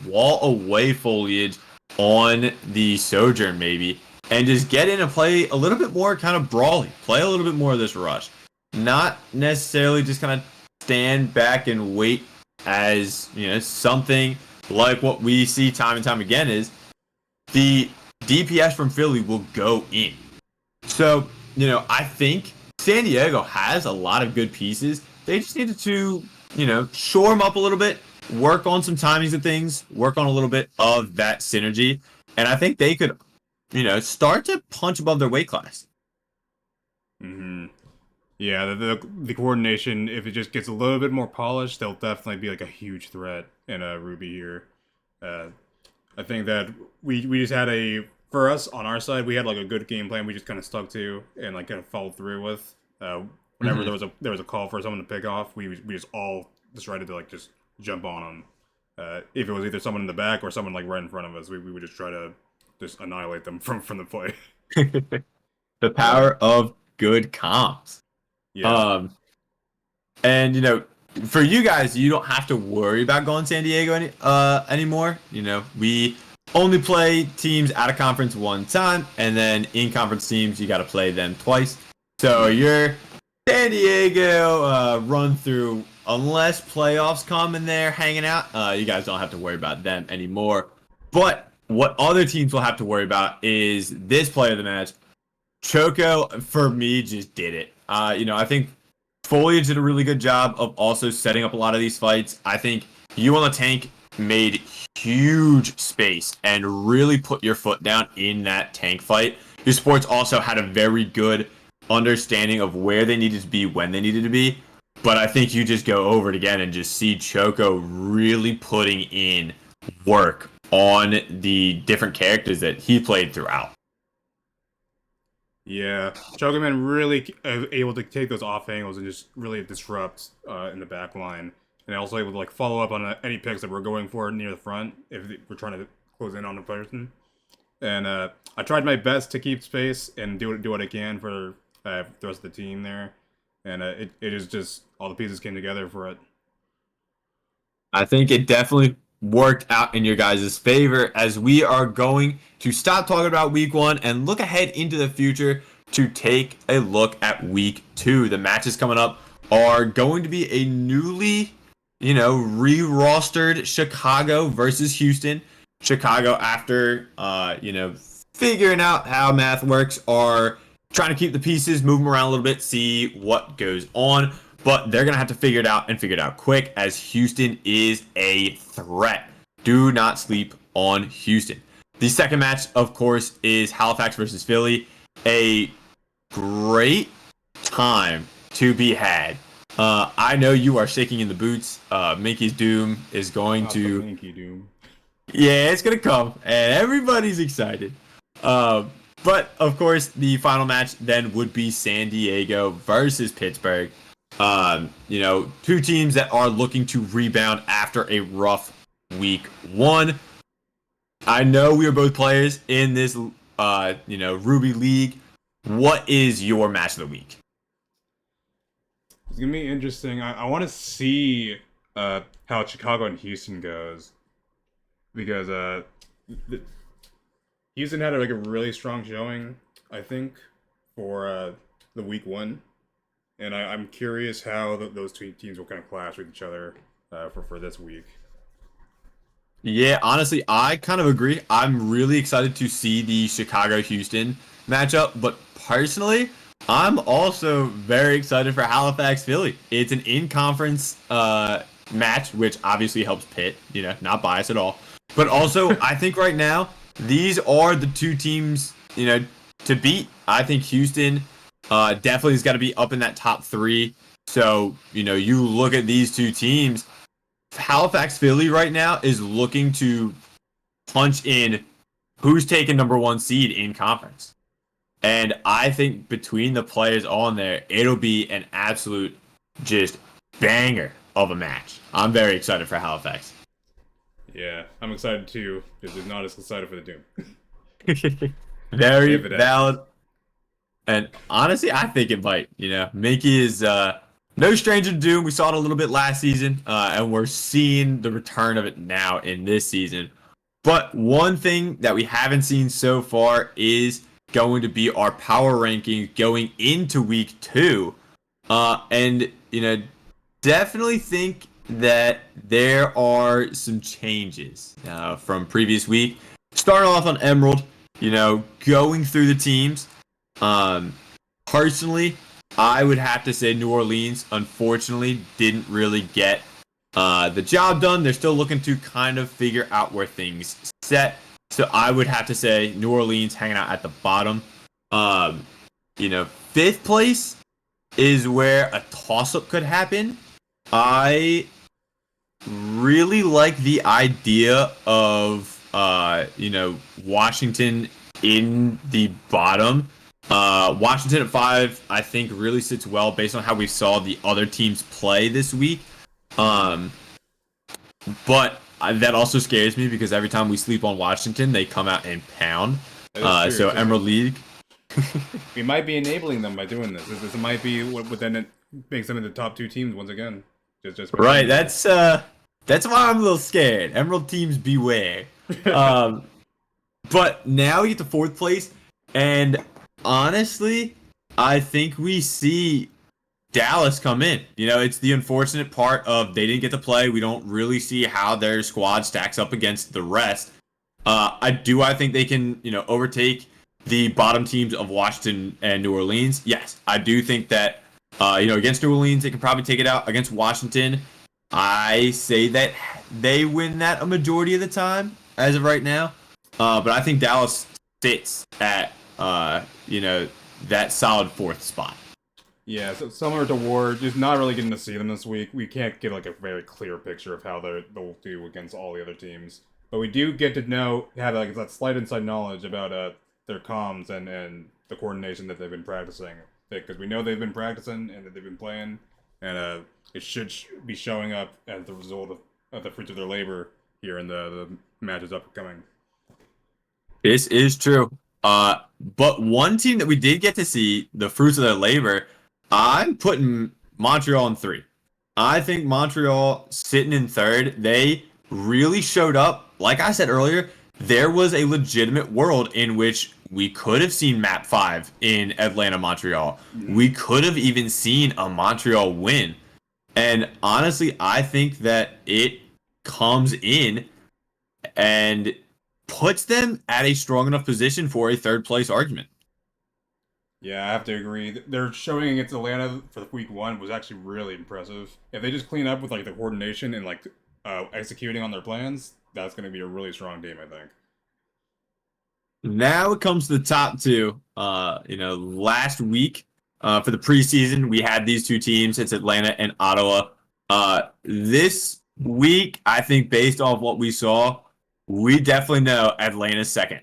Speaker 3: wall away foliage on the Sojourn maybe, and just get in and play a little bit more kind of brawly. Play a little bit more of this rush. Not necessarily just kind of stand back and wait as, something like what we see time and time again is the DPS from Philly will go in. So, I think San Diego has a lot of good pieces. They just needed to, shore them up a little bit, work on some timings and things, work on a little bit of that synergy. And I think they could, start to punch above their weight class.
Speaker 5: Hmm. Yeah, the coordination, if it just gets a little bit more polished, they'll definitely be like a huge threat in a Ruby here. Uh, I think that we just had for us on our side, we had like a good game plan we just kind of stuck to and like kind of followed through with. Whenever
Speaker 3: Mm-hmm.
Speaker 5: there was a call for someone to pick off, we just all decided to like just jump on them. If it was either someone in the back or someone like right in front of us, we would just try to just annihilate them from the play.
Speaker 3: The power of good comps.
Speaker 5: Yeah.
Speaker 3: Um, and for you guys, you don't have to worry about going San Diego anymore. We only play teams out of conference one time, and then in conference teams, you got to play them twice. So your San Diego run through, unless playoffs come and they're hanging out, you guys don't have to worry about them anymore. But what other teams will have to worry about is this player of the match. Choco, for me, just did it. I think Foliage did a really good job of also setting up a lot of these fights. I think you on the tank made huge space and really put your foot down in that tank fight. Your sports also had a very good understanding of where they needed to be when they needed to be. But I think you just go over it again and just see Choco really putting in work on the different characters that he played throughout.
Speaker 5: Yeah, Chogoman really able to take those off angles and just really disrupt in the back line, and also able to like follow up on any picks that we're going for near the front if we're trying to close in on the person. And I tried my best to keep space and do what I can for the rest of the team there, and it is just all the pieces came together for it.
Speaker 3: I think it definitely worked out in your guys' favor as we are going to stop talking about week one and look ahead into the future to take a look at week two. The matches coming up are going to be a newly, re-rostered Chicago versus Houston. Chicago, after, figuring out how math works, are trying to keep the pieces, move them around a little bit, see what goes on. But they're going to have to figure it out and figure it out quick as Houston is a threat. Do not sleep on Houston. The second match, of course, is Halifax versus Philly. A great time to be had. I know you are shaking in the boots. Mickey's Doom is going
Speaker 5: Not
Speaker 3: to...
Speaker 5: the Minky Doom.
Speaker 3: Yeah, it's going to come. And everybody's excited. But, of course, the final match then would be San Diego versus Pittsburgh. Two teams that are looking to rebound after a rough week one. I know we are both players in this, Ruby League. What is your match of the week?
Speaker 5: It's gonna be interesting. I want to see how Chicago and Houston goes because th- Houston had like a really strong showing, I think, for the week one. and I'm curious how those two teams will kind of clash with each other for this week.
Speaker 3: Yeah, honestly, I kind of agree. I'm really excited to see the Chicago-Houston matchup, but personally, I'm also very excited for Halifax-Philly. It's an in-conference match, which obviously helps Pitt, not biased at all. But also, I think right now, these are the two teams, to beat. I think Houston definitely has got to be up in that top three. So, you look at these two teams, Halifax Philly right now is looking to punch in who's taking number one seed in conference. And I think between the players on there, it'll be an absolute just banger of a match. I'm very excited for Halifax.
Speaker 5: Yeah, I'm excited too. Just not as excited for the Doom.
Speaker 3: Very
Speaker 5: If it
Speaker 3: valid.
Speaker 5: happens.
Speaker 3: And honestly, I think it might. Minky is no stranger to Doom. We saw it a little bit last season, and we're seeing the return of it now in this season. But one thing that we haven't seen so far is going to be our power rankings going into week 2. And, definitely think that there are some changes from previous week. Starting off on Emerald, going through the teams. Personally, I would have to say New Orleans, unfortunately, didn't really get the job done. They're still looking to kind of figure out where things set. So I would have to say New Orleans hanging out at the bottom. Fifth place is where a toss-up could happen. I really like the idea of, Washington in the bottom. Washington at 5, I think, really sits well based on how we saw the other teams play this week. But that also scares me because every time we sleep on Washington, they come out and pound. So Emerald League.
Speaker 5: We might be enabling them by doing this. This might be what then it makes them in the top 2 teams once again. Just
Speaker 3: Right. That's why I'm a little scared. Emerald teams beware. But now we get to 4th place, and honestly, I think we see Dallas come in. It's the unfortunate part of they didn't get to play. We don't really see how their squad stacks up against the rest. I think they can, overtake the bottom teams of Washington and New Orleans. Yes, I do think that, against New Orleans, they can probably take it out. Against Washington, I say that they win that a majority of the time as of right now. But I think Dallas sits at, that solid 4th spot.
Speaker 5: Yeah, so similar to Ward, just not really getting to see them this week. We can't get a very clear picture of how they'll do against all the other teams. But we do get to have that slight inside knowledge about their comms and the coordination that they've been practicing. Because we know they've been practicing and that they've been playing, and it should be showing up as the result of the fruits of their labor here in the matches upcoming.
Speaker 3: This is true. But one team that we did get to see the fruits of their labor, I'm putting Montreal in 3. I think Montreal sitting in 3rd, they really showed up. Like I said earlier, there was a legitimate world in which we could have seen map 5 in Atlanta, Montreal. We could have even seen a Montreal win. And honestly, I think that it comes in and puts them at a strong enough position for a 3rd place argument.
Speaker 5: Yeah, I have to agree. Their showing against Atlanta for week 1 was actually really impressive. If they just clean up with the coordination and executing on their plans, that's going to be a really strong team, I think.
Speaker 3: Now it comes to the top 2. Last week for the preseason, we had these 2 teams. It's Atlanta and Ottawa. This week, I think based off what we saw, we definitely know Atlanta's 2nd.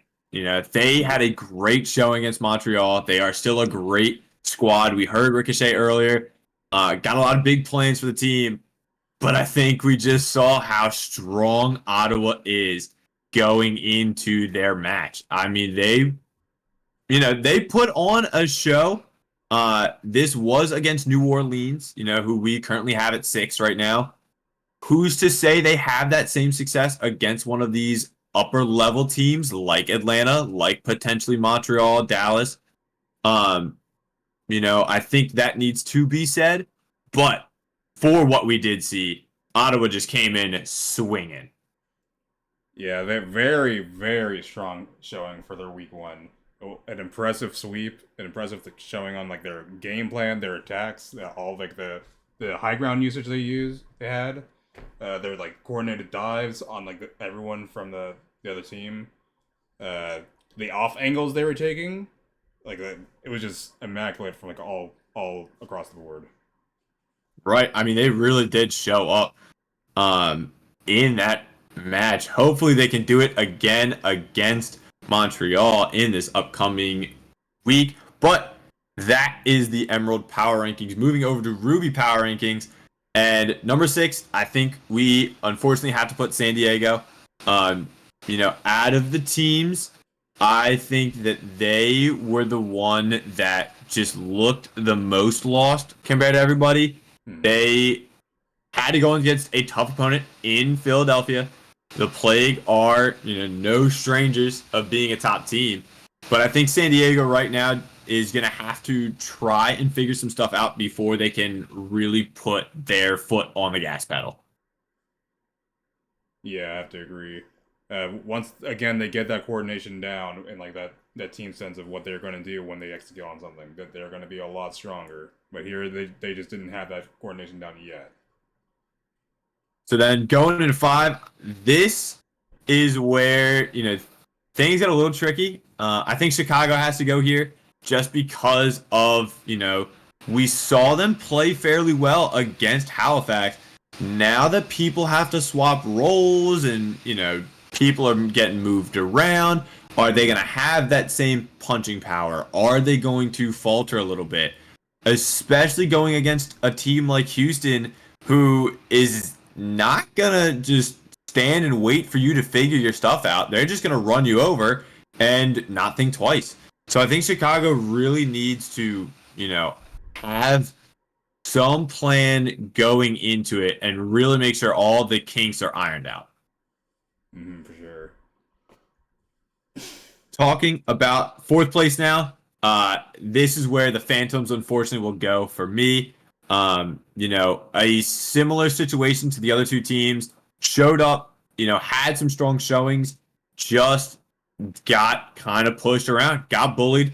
Speaker 3: They had a great showing against Montreal. They are still a great squad. We heard Ricochet earlier. Got a lot of big plans for the team. But I think we just saw how strong Ottawa is going into their match. I mean, they put on a show. This was against New Orleans, who we currently have at 6 right now. Who's to say they have that same success against one of these upper level teams like Atlanta, like potentially Montreal, Dallas? I think that needs to be said. But for what we did see, Ottawa just came in swinging.
Speaker 5: Yeah, they're very, very strong showing for their week one. An impressive sweep, an impressive showing on like their game plan, their attacks, all like the high ground usage they had, their like coordinated dives on like everyone from the other team, the off angles they were taking, like it was just immaculate from like all across the board.
Speaker 3: Right? I mean, they really did show up in that match. Hopefully, they can do it again against Montreal in this upcoming week. But that is the Emerald Power Rankings. Moving over to Ruby Power Rankings. And number 6, I think we unfortunately have to put San Diego. Out of the teams, I think that they were the one that just looked the most lost compared to everybody. They had to go against a tough opponent in Philadelphia. The Plague are, no strangers of being a top team. But I think San Diego right now is going to have to try and figure some stuff out before they can really put their foot on the gas pedal.
Speaker 5: Yeah, I have to agree. Once again, they get that coordination down and like that team sense of what they're going to do when they execute on something, that they're going to be a lot stronger. But here, they just didn't have that coordination down yet.
Speaker 3: So then going into 5, this is where, things get a little tricky. I think Chicago has to go here just because of, we saw them play fairly well against Halifax. Now that people have to swap roles and, people are getting moved around, are they going to have that same punching power? Are they going to falter a little bit? Especially going against a team like Houston, who is not going to just stand and wait for you to figure your stuff out. They're just going to run you over and not think twice. So I think Chicago really needs to, have some plan going into it and really make sure all the kinks are ironed out.
Speaker 5: For sure.
Speaker 3: Talking about 4th place now, this is where the Phantoms unfortunately will go for me. A similar situation to the other two teams. Showed up, had some strong showings, just got kind of pushed around, got bullied.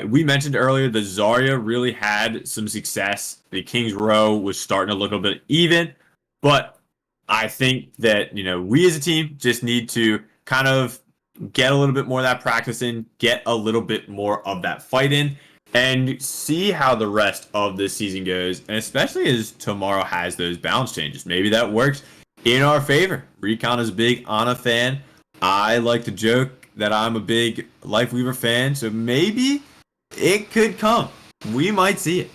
Speaker 3: We mentioned earlier the Zarya really had some success. The Kings Row was starting to look a bit even, but I think that, we as a team just need to kind of get a little bit more of that practice in, get a little bit more of that fight in, and see how the rest of this season goes, and especially as tomorrow has those balance changes. Maybe that works in our favor. Recon is a big Ana fan. I like to joke that I'm a big Life Weaver fan, so maybe it could come. We might see it.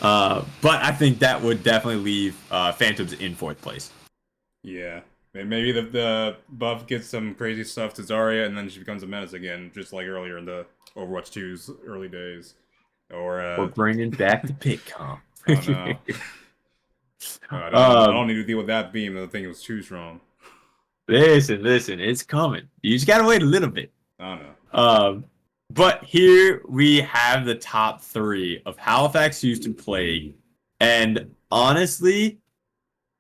Speaker 3: But I think that would definitely leave Phantoms in 4th place.
Speaker 5: Yeah. Maybe the buff gets some crazy stuff to Zarya, and then she becomes a menace again, just like earlier in the Overwatch 2's early days. Or
Speaker 3: We're bringing back the pit comp.
Speaker 5: Oh no. I don't need to deal with that beam. The thing was too strong.
Speaker 3: Listen, it's coming. You just gotta wait a little bit.
Speaker 5: I don't know.
Speaker 3: But here we have the top 3 of Halifax, Houston, Plague, and honestly,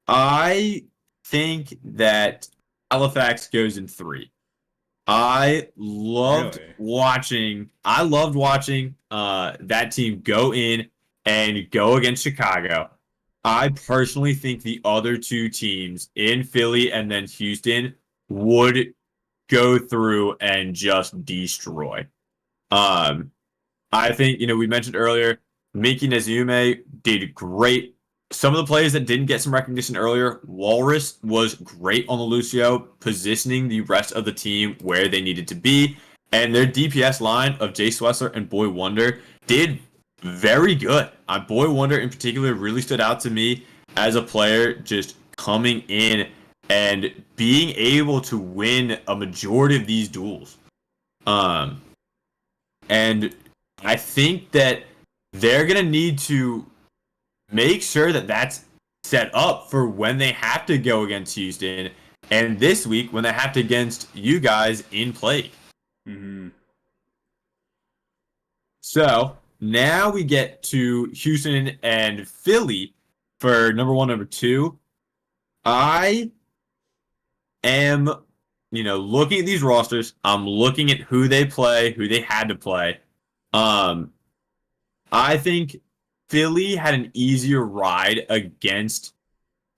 Speaker 3: I think that Halifax goes in 3. I loved watching that team go in and go against Chicago. I personally think the other 2 teams in Philly and then Houston would go through and just destroy. I think, we mentioned earlier, Miki Nezume did great. Some of the players that didn't get some recognition earlier, Walrus was great on the Lucio, positioning the rest of the team where they needed to be. And their DPS line of Jay Swessler and Boy Wonder did very good. Boy Wonder in particular really stood out to me as a player, just coming in and being able to win a majority of these duels. And I think that they're going to need to make sure that that's set up for when they have to go against Houston, and this week when they have to against you guys in Plague.
Speaker 5: Mm-hmm.
Speaker 3: So now we get to Houston and Philly for number 1, number 2. I am, looking at these rosters. I'm looking at who they play, who they had to play. I think Philly had an easier ride against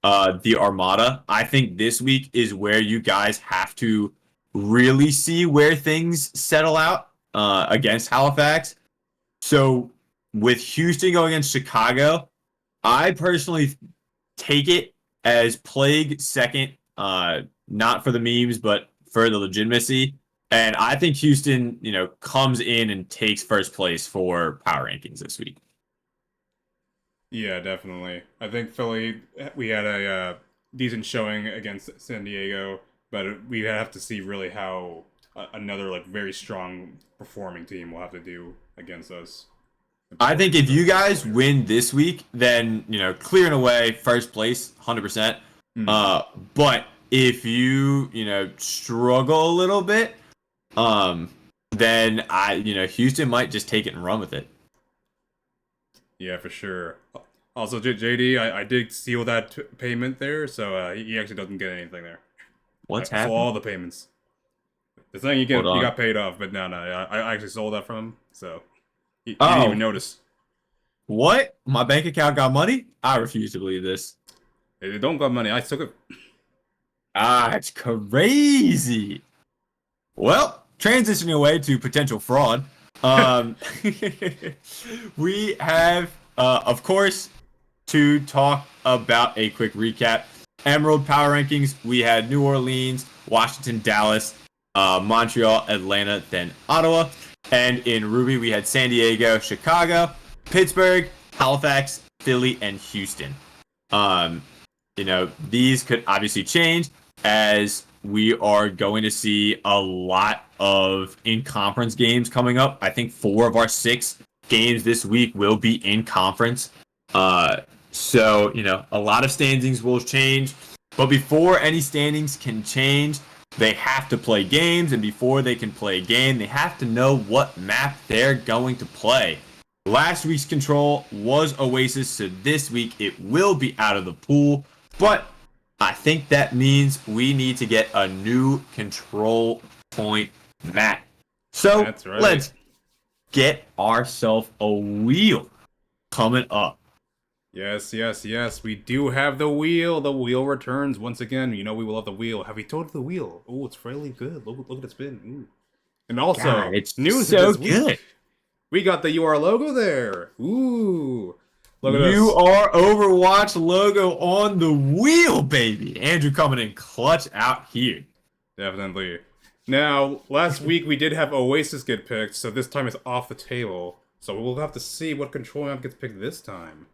Speaker 3: the Armada. I think this week is where you guys have to really see where things settle out against Halifax. So with Houston going against Chicago, I personally take it as Plague second, not for the memes, but for the legitimacy. And I think Houston, comes in and takes first place for power rankings this week.
Speaker 5: Yeah, definitely. I think Philly, we had a decent showing against San Diego, but we have to see really how another like very strong performing team will have to do against us.
Speaker 3: I think if you guys win this week, then clearing away first place, 100%. But if you struggle a little bit, then Houston might just take it and run with it.
Speaker 5: Yeah, for sure. Also, JD, I did seal that payment there, so he actually doesn't get anything there.
Speaker 3: What's
Speaker 5: I
Speaker 3: happening?
Speaker 5: saw all the payments. The thing you got paid off, but no, I actually sold that from him, so he didn't even notice.
Speaker 3: What? My bank account got money? I refuse to believe this.
Speaker 5: They don't got money. I took it.
Speaker 3: It's crazy. Well, transitioning away to potential fraud. We have, of course, to talk about a quick recap. Emerald Power Rankings, we had New Orleans, Washington, Dallas, Montreal, Atlanta, then Ottawa. And in Ruby, we had San Diego, Chicago, Pittsburgh, Halifax, Philly, and Houston. These could obviously change as we are going to see a lot of in-conference games coming up. I think 4 of our 6 games this week will be in conference. So, a lot of standings will change. But before any standings can change, they have to play games. And before they can play a game, they have to know what map they're going to play. Last week's control was Oasis, so this week it will be out of the pool. But I think that means we need to get a new control point map. So
Speaker 5: That's right.
Speaker 3: Let's get ourselves a wheel coming up.
Speaker 5: Yes. We do have the wheel. The wheel returns once again. We will have the wheel. Have we told the wheel? Oh, it's really good. Look at it spin. Ooh. And also,
Speaker 3: God, it's
Speaker 5: news
Speaker 3: so
Speaker 5: this week.
Speaker 3: good.
Speaker 5: We got the UR logo there. Ooh. Look at this.
Speaker 3: UR Overwatch logo on the wheel, baby. Andrew coming in clutch out here.
Speaker 5: Definitely. Now, last week we did have Oasis get picked, so this time it's off the table. So we'll have to see what control map gets picked this time.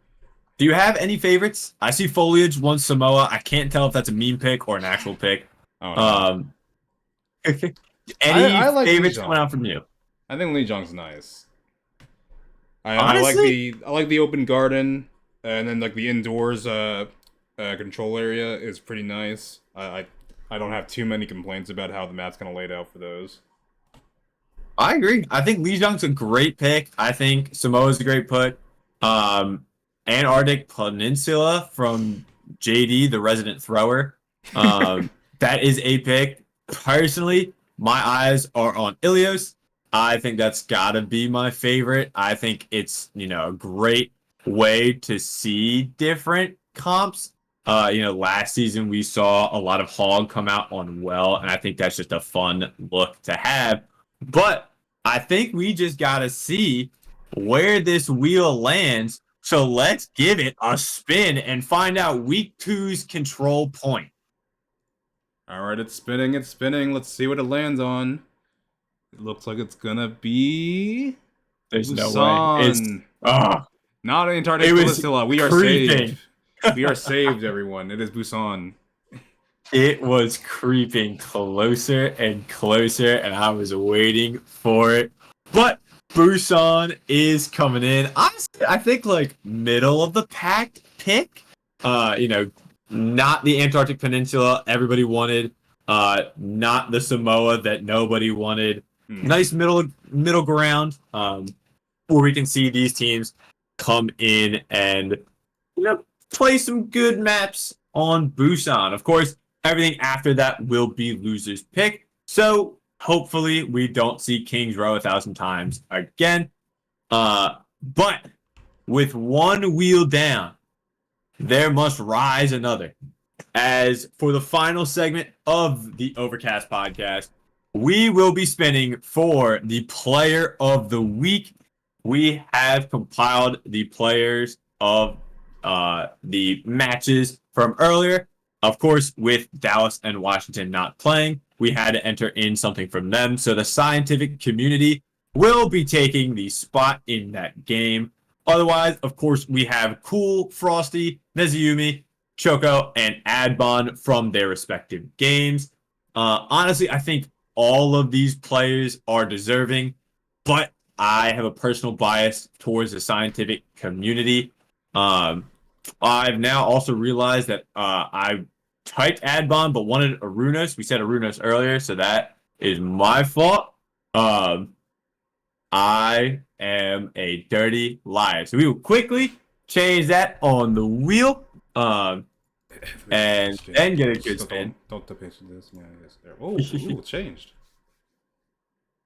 Speaker 3: Do you have any favorites? I see Foliage, one Samoa. I can't tell if that's a meme pick or an actual pick.
Speaker 5: Oh, no.
Speaker 3: Any
Speaker 5: I like
Speaker 3: favorites
Speaker 5: Lee
Speaker 3: coming out from you?
Speaker 5: I think Lee Jong's nice. I
Speaker 3: Honestly?
Speaker 5: like the open garden, and then like the indoors control area is pretty nice. I don't have too many complaints about how the map's kind of laid out for those.
Speaker 3: I agree. I think Lee Jung's a great pick. I think Samoa's a great put. Antarctic Peninsula from JD, the resident thrower. That is a pick. Personally, my eyes are on Ilios. I think that's gotta be my favorite. I think it's, a great way to see different comps. Last season we saw a lot of Hog come out on well, and I think that's just a fun look to have. But I think we just gotta see where this wheel lands. So let's give it a spin and find out week 2's control point.
Speaker 5: Alright, it's spinning. Let's see what it lands on. It looks like it's gonna be...
Speaker 3: There's
Speaker 5: Busan.
Speaker 3: no way. It's
Speaker 5: not Antarctic Peninsula. We are
Speaker 3: creeping.
Speaker 5: saved. We are saved, everyone. It is Busan.
Speaker 3: It was creeping closer and closer, and I was waiting for it. But Busan is coming in. Honestly, I think middle of the pack pick. Not the Antarctic Peninsula everybody wanted. Not the Samoa that nobody wanted. Nice middle ground. where we can see these teams come in and play some good maps on Busan. Of course, everything after that will be losers pick. So hopefully we don't see Kings Row 1,000 times again. But with one wheel down, there must rise another. As for the final segment of the Overcast podcast, we will be spinning for the player of the week. We have compiled the players of the matches from earlier. Of course, with Dallas and Washington not playing, we had to enter in something from them. So the scientific community will be taking the spot in that game. Otherwise, of course, we have Cool, Frosty, Nezuyumi, Choco, and Adbon from their respective games. Honestly, I think all of these players are deserving, but I have a personal bias towards the scientific community. I've now also realized that I typed Adbon but wanted Arunas. We said Arunas earlier, so that is my fault. I am a dirty liar. So we will quickly change that on the wheel. And then get a good spin.
Speaker 5: Don't tap into this. Yeah, yes. There. Oh, ooh, it changed.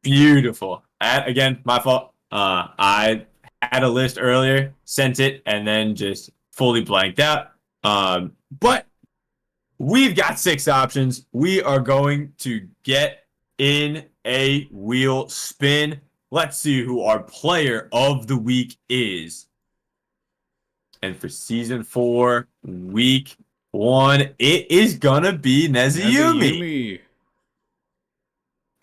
Speaker 3: Beautiful. And again, my fault. I had a list earlier, sent it, and then just fully blanked out. But we've got 6 options. We are going to get in a wheel spin. Let's see who our player of the week is. And for season 4, week 1, it is gonna be Nezuyumi.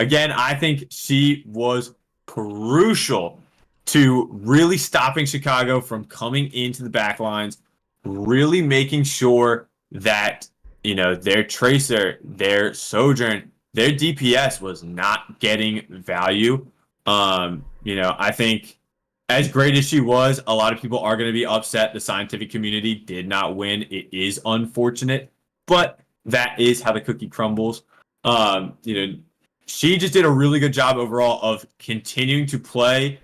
Speaker 3: Again, I think she was crucial to really stopping Chicago from coming into the backlines, really making sure that, their Tracer, their Sojourn, their DPS was not getting value. I think as great as she was, a lot of people are going to be upset the scientific community did not win. It is unfortunate, but that is how the cookie crumbles. She just did a really good job overall of continuing to play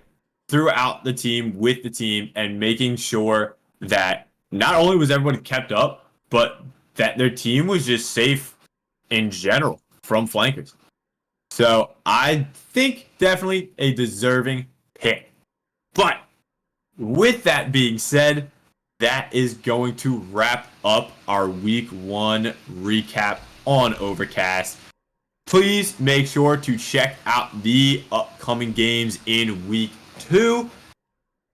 Speaker 3: throughout the team with the team and making sure that not only was everybody kept up, but that their team was just safe in general from flankers. So I think definitely a deserving pick. But with that being said, that is going to wrap up our week 1 recap on Overcast. Please make sure to check out the upcoming games in week 2.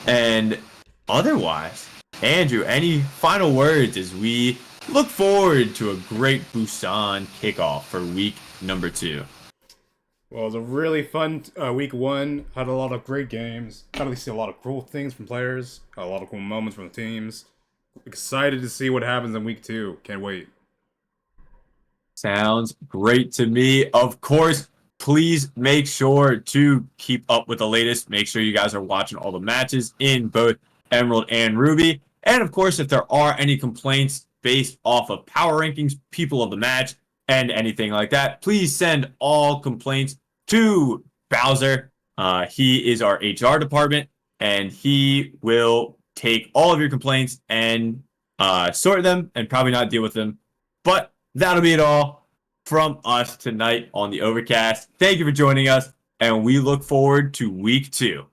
Speaker 3: And otherwise, Andrew, any final words as we look forward to a great Busan kickoff for week number 2?
Speaker 5: Well, it was a really fun week 1. Had a lot of great games. Got to see a lot of cool things from players. A lot of cool moments from the teams. Excited to see what happens in week 2. Can't wait.
Speaker 3: Sounds great to me. Of course, please make sure to keep up with the latest. Make sure you guys are watching all the matches in both Emerald and Ruby. And of course, if there are any complaints based off of power rankings, people of the match, and anything like that, please send all complaints to Bowser. He is our HR department, and he will take all of your complaints and sort them and probably not deal with them. But that'll be it all from us tonight on the Overcast. Thank you for joining us, and we look forward to week 2.